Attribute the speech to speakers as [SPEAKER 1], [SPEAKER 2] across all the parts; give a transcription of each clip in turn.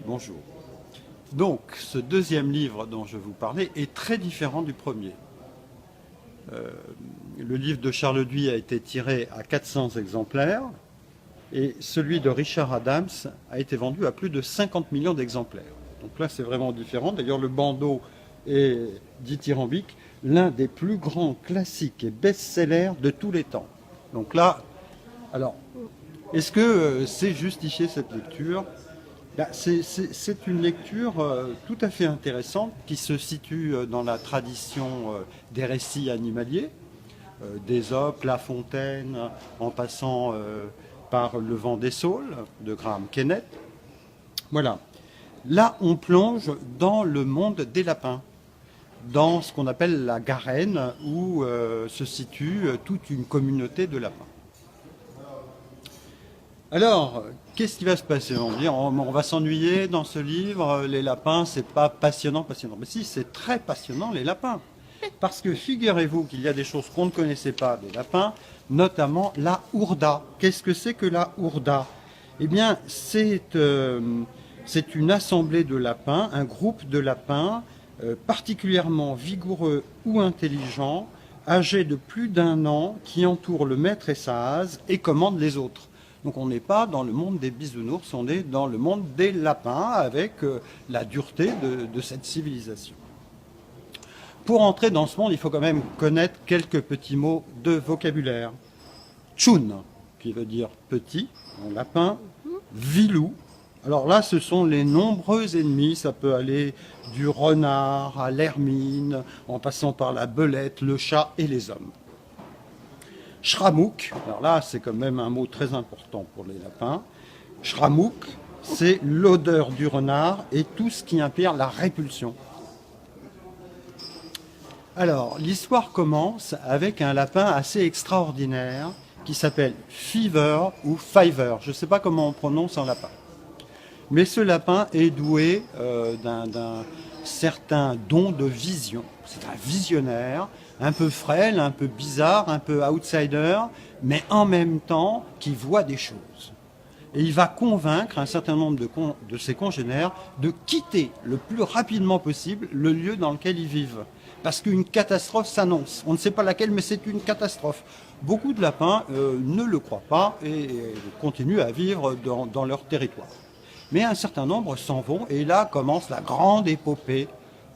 [SPEAKER 1] bonjour. Donc, ce deuxième livre dont je vous parlais est très différent du premier. Le livre de Charles Duhigg a été tiré à 400 exemplaires et celui de Richard Adams a été vendu à plus de 50 millions d'exemplaires. Donc là, c'est vraiment différent. D'ailleurs, le bandeau est dithyrambique, l'un des plus grands classiques et best-sellers de tous les temps. Donc là, alors, est-ce que c'est justifié cette lecture ? C'est une lecture tout à fait intéressante qui se situe dans la tradition des récits animaliers, d'Ésope, La Fontaine, en passant par Le Vent des Saules de Graham Kenneth. Voilà. Là, on plonge dans le monde des lapins, dans ce qu'on appelle la Garenne, où se situe toute une communauté de lapins. Alors, qu'est-ce qui va se passer ? On va s'ennuyer dans ce livre, les lapins, c'est pas passionnant. Mais si, c'est très passionnant, les lapins. Parce que figurez-vous qu'il y a des choses qu'on ne connaissait pas des lapins, notamment la hourda. Qu'est-ce que c'est que la hourda ? Eh bien, c'est une assemblée de lapins, un groupe de lapins particulièrement vigoureux ou intelligents, âgés de plus d'1 an, qui entourent le maître et sa hase et commandent les autres. Donc on n'est pas dans le monde des bisounours, on est dans le monde des lapins avec la dureté de cette civilisation. Pour entrer dans ce monde, il faut quand même connaître quelques petits mots de vocabulaire. Tchoun, qui veut dire petit, en lapin. Vilou. Alors là, ce sont les nombreux ennemis. Ça peut aller du renard à l'hermine, en passant par la belette, le chat et les hommes. Shramouk, alors là, c'est quand même un mot très important pour les lapins. Shramouk, c'est l'odeur du renard et tout ce qui implique la répulsion. Alors, l'histoire commence avec un lapin assez extraordinaire qui s'appelle Fever ou Fiver. Je ne sais pas comment on prononce en lapin. Mais ce lapin est doué d'un certain don de vision. C'est un visionnaire, un peu frêle, un peu bizarre, un peu outsider, mais en même temps qui voit des choses. Et il va convaincre un certain nombre de ses congénères de quitter le plus rapidement possible le lieu dans lequel ils vivent. Parce qu'une catastrophe s'annonce. On ne sait pas laquelle, mais c'est une catastrophe. Beaucoup de lapins ne le croient pas et continuent à vivre dans leur territoire. Mais un certain nombre s'en vont et là commence la grande épopée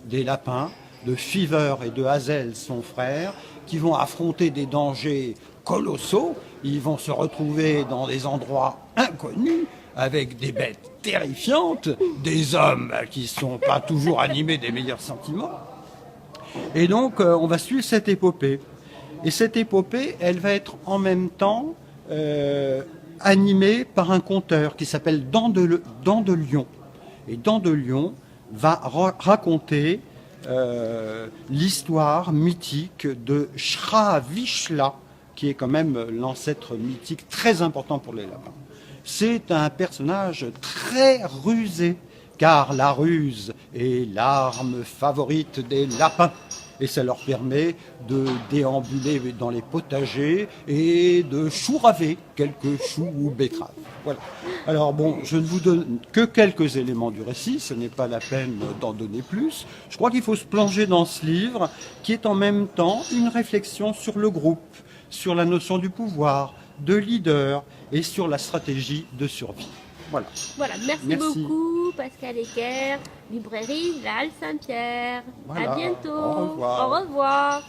[SPEAKER 1] des lapins, de Fever et de Hazel, son frère, qui vont affronter des dangers colossaux. Ils vont se retrouver dans des endroits inconnus, avec des bêtes terrifiantes, des hommes qui ne sont pas toujours animés des meilleurs sentiments. Et donc, on va suivre cette épopée. Et cette épopée, elle va être en même temps animée par un conteur qui s'appelle Dent de Lion. Et Dent de Lion va raconter l'histoire mythique de Shravishla, qui est quand même l'ancêtre mythique très important pour les lapins. C'est un personnage très rusé, car la ruse est l'arme favorite des lapins. Et ça leur permet de déambuler dans les potagers et de chouraver quelques choux ou betteraves. Voilà. Alors bon, je ne vous donne que quelques éléments du récit, ce n'est pas la peine d'en donner plus. Je crois qu'il faut se plonger dans ce livre, qui est en même temps une réflexion sur le groupe, sur la notion du pouvoir, de leader et sur la stratégie de survie. Voilà.
[SPEAKER 2] Voilà, merci beaucoup Pascal Ecker, librairie La Halle Saint-Pierre.
[SPEAKER 1] Voilà.
[SPEAKER 2] À bientôt.
[SPEAKER 1] Au revoir.
[SPEAKER 2] Au revoir.